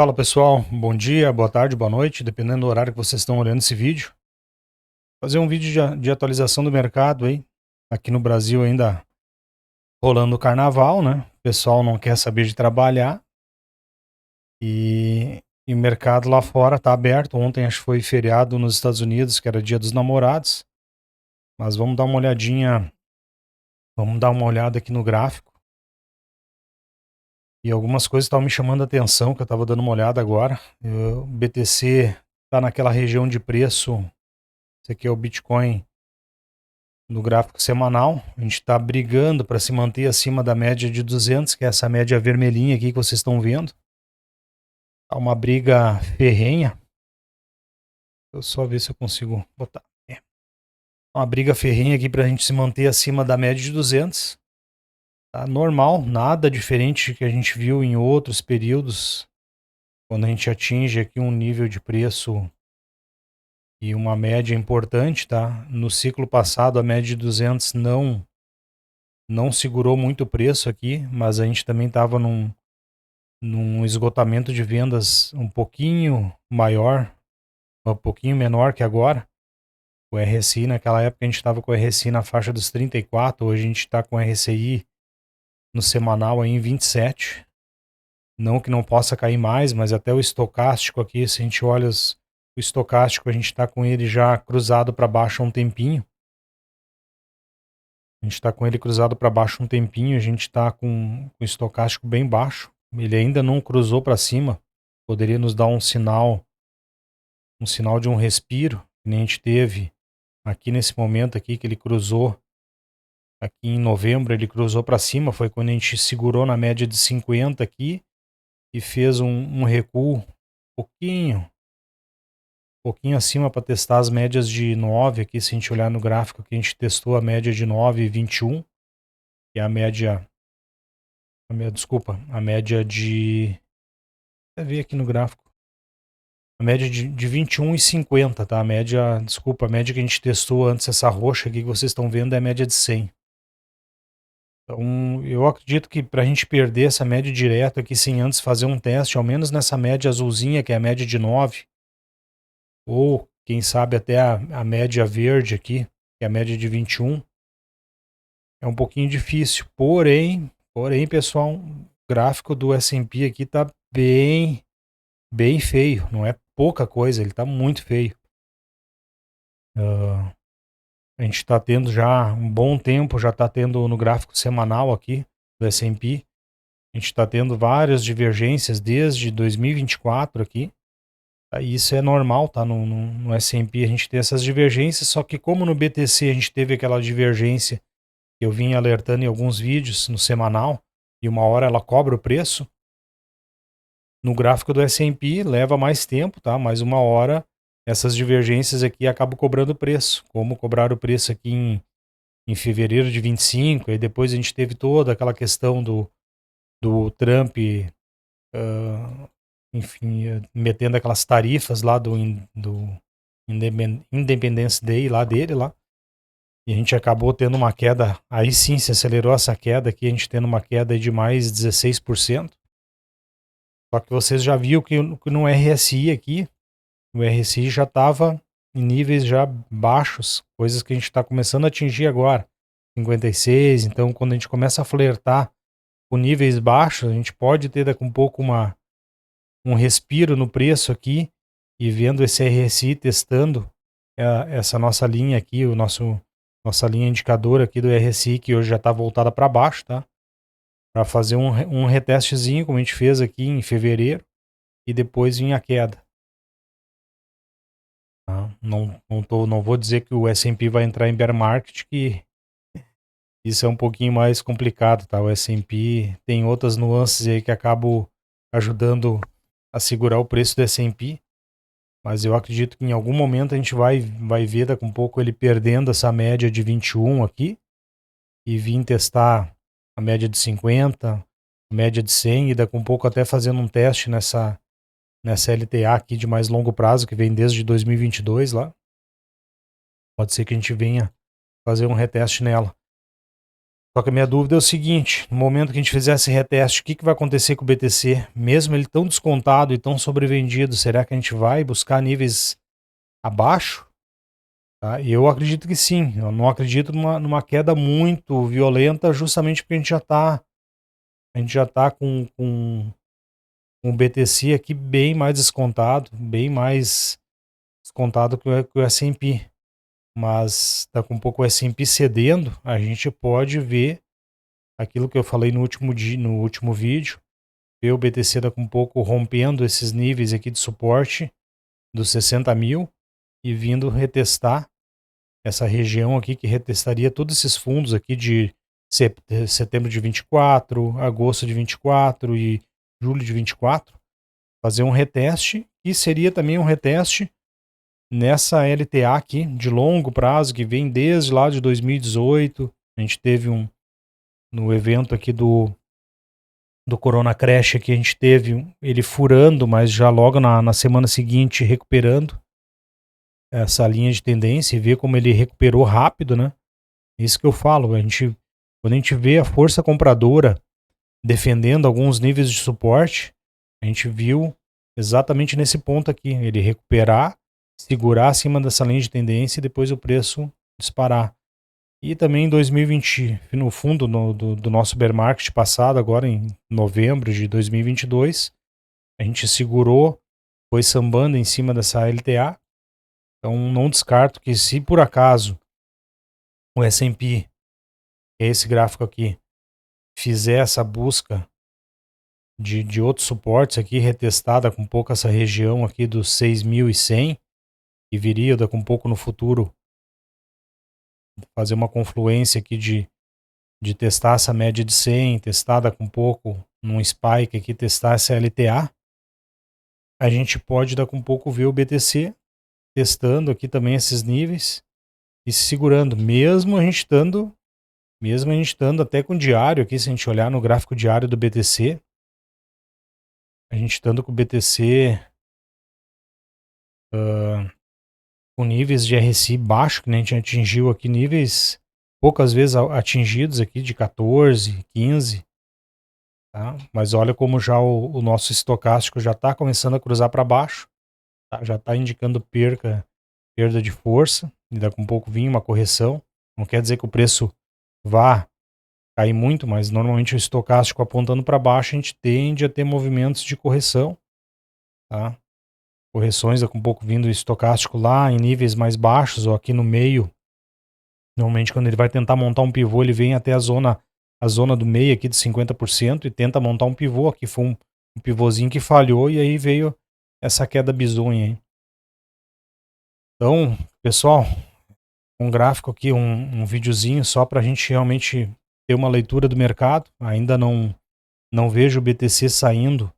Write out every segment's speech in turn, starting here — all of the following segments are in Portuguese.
Fala pessoal, bom dia, boa tarde, boa noite, dependendo do horário que vocês estão olhando esse vídeo. Fazer um vídeo de atualização do mercado aí. Aqui no Brasil ainda rolando o carnaval, né? O pessoal não quer saber de trabalhar e o mercado lá fora tá aberto. Ontem acho que foi feriado nos Estados Unidos, que era Dia dos Namorados. Mas vamos dar uma olhada aqui no gráfico. E algumas coisas estavam me chamando a atenção, que eu estava dando uma olhada agora. O BTC tá naquela região de preço. Esse aqui é o Bitcoin no gráfico semanal. A gente está brigando para se manter acima da média de 200, que é essa média vermelhinha aqui que vocês estão vendo. Tá uma briga ferrenha. Eu só ver se eu consigo botar. Uma briga ferrenha aqui para a gente se manter acima da média de 200. Tá normal, nada diferente que a gente viu em outros períodos. Quando a gente atinge aqui um nível de preço e uma média importante, tá? No ciclo passado a média de 200 não segurou muito o preço aqui, mas a gente também estava num esgotamento de vendas um pouquinho maior, um pouquinho menor que agora. O RSI naquela época a gente estava com o RSI na faixa dos 34, hoje a gente está com o RSI no semanal aí em 27. Não que não possa cair mais, mas até o estocástico aqui, se a gente olha o estocástico, a gente está com ele já cruzado para baixo há um tempinho. A gente está com ele cruzado para baixo um tempinho, a gente está com o estocástico bem baixo. Ele ainda não cruzou para cima. Poderia nos dar um sinal de um respiro, que nem a gente teve aqui nesse momento aqui, que ele cruzou aqui em novembro, ele cruzou para cima, foi quando a gente segurou na média de 50 aqui e fez um recuo pouquinho acima para testar as médias de 9 aqui, se a gente olhar no gráfico que a gente testou a média de 9,21, que é a média, desculpa, a média de, deixa eu ver aqui no gráfico, a média de 21,50, tá? A média, desculpa, a média que a gente testou antes, essa roxa aqui que vocês estão vendo, é a média de 100. Então, eu acredito que para a gente perder essa média direto aqui, sem antes fazer um teste, ao menos nessa média azulzinha, que é a média de 9, ou quem sabe até a média verde aqui, que é a média de 21, é um pouquinho difícil. Porém, pessoal, o gráfico do S&P aqui tá bem feio. Não é pouca coisa, ele tá muito feio. A gente está tendo já um bom tempo, já está tendo no gráfico semanal aqui do S&P, a gente está tendo várias divergências desde 2024 aqui. Isso é normal, tá? No S&P a gente tem essas divergências, só que como no BTC a gente teve aquela divergência que eu vim alertando em alguns vídeos no semanal, e uma hora ela cobra o preço, no gráfico do S&P leva mais tempo, tá? Mais uma hora essas divergências aqui acabam cobrando preço, como cobrar o preço aqui em fevereiro de 25, e depois a gente teve toda aquela questão do Trump, enfim, metendo aquelas tarifas lá do Independence Day lá dele lá, e a gente acabou tendo uma queda, aí sim se acelerou essa queda aqui, a gente tendo uma queda de mais 16%. Só que vocês já viram que no RSI aqui, o RSI já estava em níveis já baixos, coisas que a gente está começando a atingir agora, 56. Então, quando a gente começa a flertar com níveis baixos, a gente pode ter daqui um pouco um respiro no preço aqui, e vendo esse RSI testando essa nossa linha aqui, nossa linha indicadora aqui do RSI, que hoje já está voltada para baixo, tá? Para fazer um retestezinho, como a gente fez aqui em fevereiro, e depois vir a queda. Tá? Não vou dizer que o S&P vai entrar em bear market, que isso é um pouquinho mais complicado, tá? O S&P tem outras nuances aí que acabam ajudando a segurar o preço do S&P, mas eu acredito que em algum momento a gente vai ver daqui um pouco ele perdendo essa média de 21 aqui e vir testar a média de 50, a média de 100, e daqui um pouco até fazendo um teste nessa LTA aqui de mais longo prazo, que vem desde 2022 lá. Pode ser que a gente venha fazer um reteste nela. Só que a minha dúvida é o seguinte, no momento que a gente fizer esse reteste, o que vai acontecer com o BTC? Mesmo ele tão descontado e tão sobrevendido, será que a gente vai buscar níveis abaixo? Tá? E eu acredito que sim, eu não acredito numa queda muito violenta, justamente porque a gente já tá com o BTC aqui bem mais descontado, bem mais descontado que o S&P. Mas tá com um pouco o S&P cedendo, a gente pode ver aquilo que eu falei no último dia, no último vídeo, ver o BTC tá com um pouco rompendo esses níveis aqui de suporte dos 60 mil e vindo retestar essa região aqui que retestaria todos esses fundos aqui de setembro de 24, agosto de 24 e julho de 24, fazer um reteste e seria também um reteste nessa LTA aqui de longo prazo que vem desde lá de 2018. A gente teve no evento aqui do Corona Crash que a gente teve ele furando, mas já logo na semana seguinte recuperando essa linha de tendência e ver como ele recuperou rápido, né? Isso que eu falo, quando a gente vê a força compradora defendendo alguns níveis de suporte, a gente viu exatamente nesse ponto aqui, ele recuperar, segurar acima dessa linha de tendência e depois o preço disparar. E também em 2020, no fundo do nosso bear market passado, agora em novembro de 2022, a gente segurou, foi sambando em cima dessa LTA. Então não descarto que se por acaso o S&P, que é esse gráfico aqui, fizer essa busca de outros suportes aqui, retestada com um pouco essa região aqui dos 6.100, e viria daqui um pouco no futuro fazer uma confluência aqui de testar essa média de 100, testada com um pouco num spike aqui, testar essa LTA, a gente pode daqui um pouco ver o BTC testando aqui também esses níveis e se segurando, mesmo a gente estando até com o diário aqui, se a gente olhar no gráfico diário do BTC, a gente estando com o BTC com níveis de RSI baixo, que nem a gente atingiu aqui, níveis poucas vezes atingidos aqui, de 14, 15, tá? Mas olha como já o nosso estocástico já está começando a cruzar para baixo, tá? Já está indicando perda de força, e daqui a um pouco vir uma correção. Não quer dizer que o preço vá cair muito, mas normalmente o estocástico apontando para baixo, a gente tende a ter movimentos de correção, tá? Correções com um pouco vindo estocástico lá em níveis mais baixos ou aqui no meio. Normalmente quando ele vai tentar montar um pivô, ele vem até a zona do meio aqui de 50% e tenta montar um pivô. Aqui foi um pivôzinho que falhou e aí veio essa queda bizonha aí. Então, pessoal, um gráfico aqui, um videozinho só para a gente realmente ter uma leitura do mercado. Ainda não vejo o BTC saindo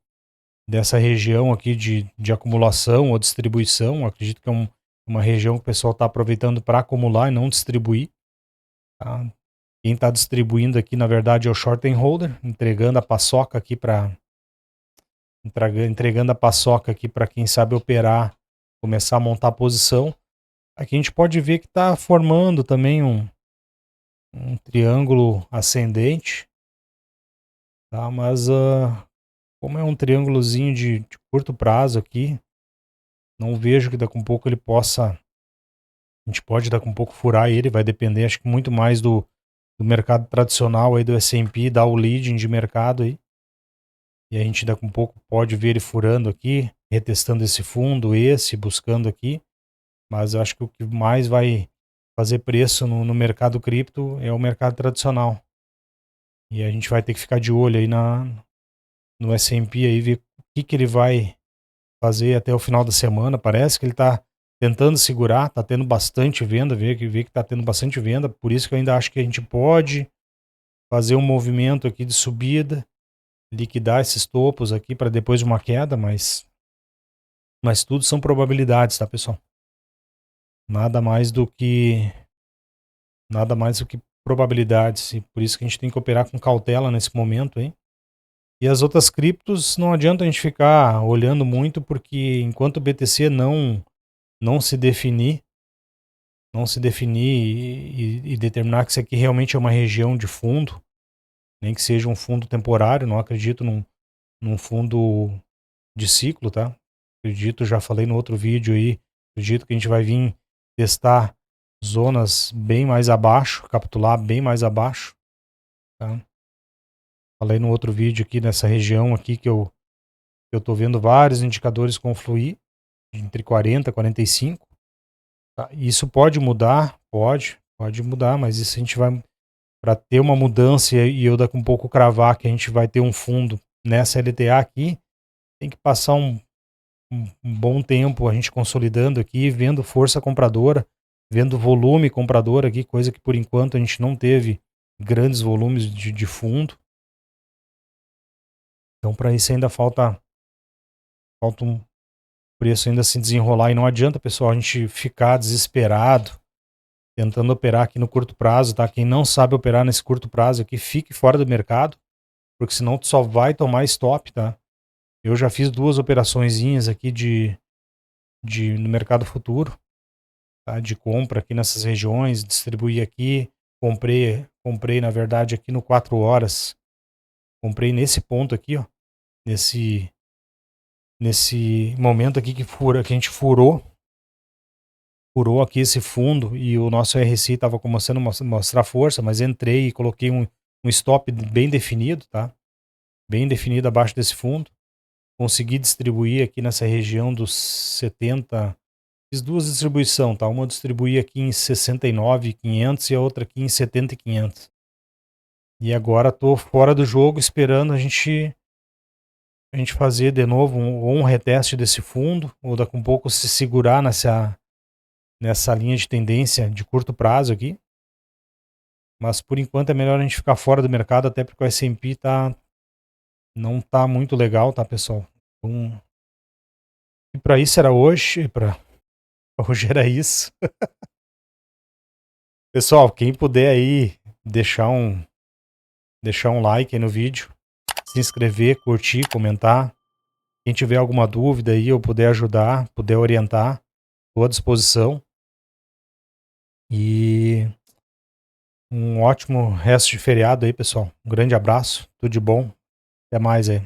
dessa região aqui de acumulação ou distribuição. Acredito que é uma região que o pessoal está aproveitando para acumular e não distribuir. Tá? Quem está distribuindo aqui, na verdade, é o short and holder, entregando a paçoca aqui para quem sabe operar, começar a montar a posição. Aqui a gente pode ver que está formando também um triângulo ascendente, tá? Mas como é um triângulozinho de curto prazo aqui, não vejo que daqui a um pouco ele possa. A gente pode daqui a um pouco furar ele, vai depender, acho que muito mais do mercado tradicional aí do S&P, dar o leading de mercado aí. E a gente daqui a um pouco pode ver ele furando aqui, retestando esse fundo, buscando aqui. Mas eu acho que o que mais vai fazer preço no mercado cripto é o mercado tradicional. E a gente vai ter que ficar de olho aí no S&P aí, ver o que ele vai fazer até o final da semana. Parece que ele está tentando segurar, está tendo bastante venda, vê que está tendo bastante venda, por isso que eu ainda acho que a gente pode fazer um movimento aqui de subida, liquidar esses topos aqui para depois de uma queda, mas tudo são probabilidades, tá, pessoal? Nada mais do que probabilidades, e por isso que a gente tem que operar com cautela nesse momento, hein? E as outras criptos não adianta a gente ficar olhando muito, porque enquanto o BTC não se definir, não se definir e determinar que isso aqui realmente é uma região de fundo, nem que seja um fundo temporário, não acredito num fundo de ciclo, tá? Acredito, já falei no outro vídeo aí, acredito que a gente vai vir testar zonas bem mais abaixo, capitular bem mais abaixo, tá? Falei no outro vídeo aqui nessa região aqui que eu tô vendo vários indicadores confluir entre 40 e 45. Tá? Isso pode mudar, pode mudar, mas isso a gente vai para ter uma mudança e eu daqui um pouco cravar que a gente vai ter um fundo nessa LTA aqui, tem que passar um bom tempo a gente consolidando aqui, vendo força compradora, vendo volume comprador aqui, coisa que por enquanto a gente não teve grandes volumes de fundo. Então para isso ainda falta um preço ainda se desenrolar e não adianta, pessoal, a gente ficar desesperado tentando operar aqui no curto prazo, tá? Quem não sabe operar nesse curto prazo aqui, fique fora do mercado, porque senão tu só vai tomar stop, tá? Eu já fiz 2 operaçõezinhas aqui no mercado futuro, tá? De compra aqui nessas regiões, distribuí aqui, comprei na verdade aqui no 4 horas, comprei nesse ponto aqui, ó, nesse momento aqui que a gente furou aqui esse fundo e o nosso RSI estava começando a mostrar força, mas entrei e coloquei um stop bem definido, tá? Bem definido abaixo desse fundo. Consegui distribuir aqui nessa região dos 70. Fiz 2 distribuições, tá? Uma eu distribuí aqui em 69.500 e a outra aqui em 70.500. E agora tô fora do jogo esperando a gente fazer de novo um reteste desse fundo, ou daqui a um pouco se segurar nessa linha de tendência de curto prazo aqui. Mas por enquanto é melhor a gente ficar fora do mercado, até porque o S&P não tá muito legal, tá, pessoal? Então, e para isso era hoje, para hoje era isso. Pessoal, quem puder aí deixar um like aí no vídeo, se inscrever, curtir, comentar. Quem tiver alguma dúvida aí, eu puder ajudar, puder orientar, estou à disposição. E um ótimo resto de feriado aí, pessoal. Um grande abraço, tudo de bom. Até mais aí.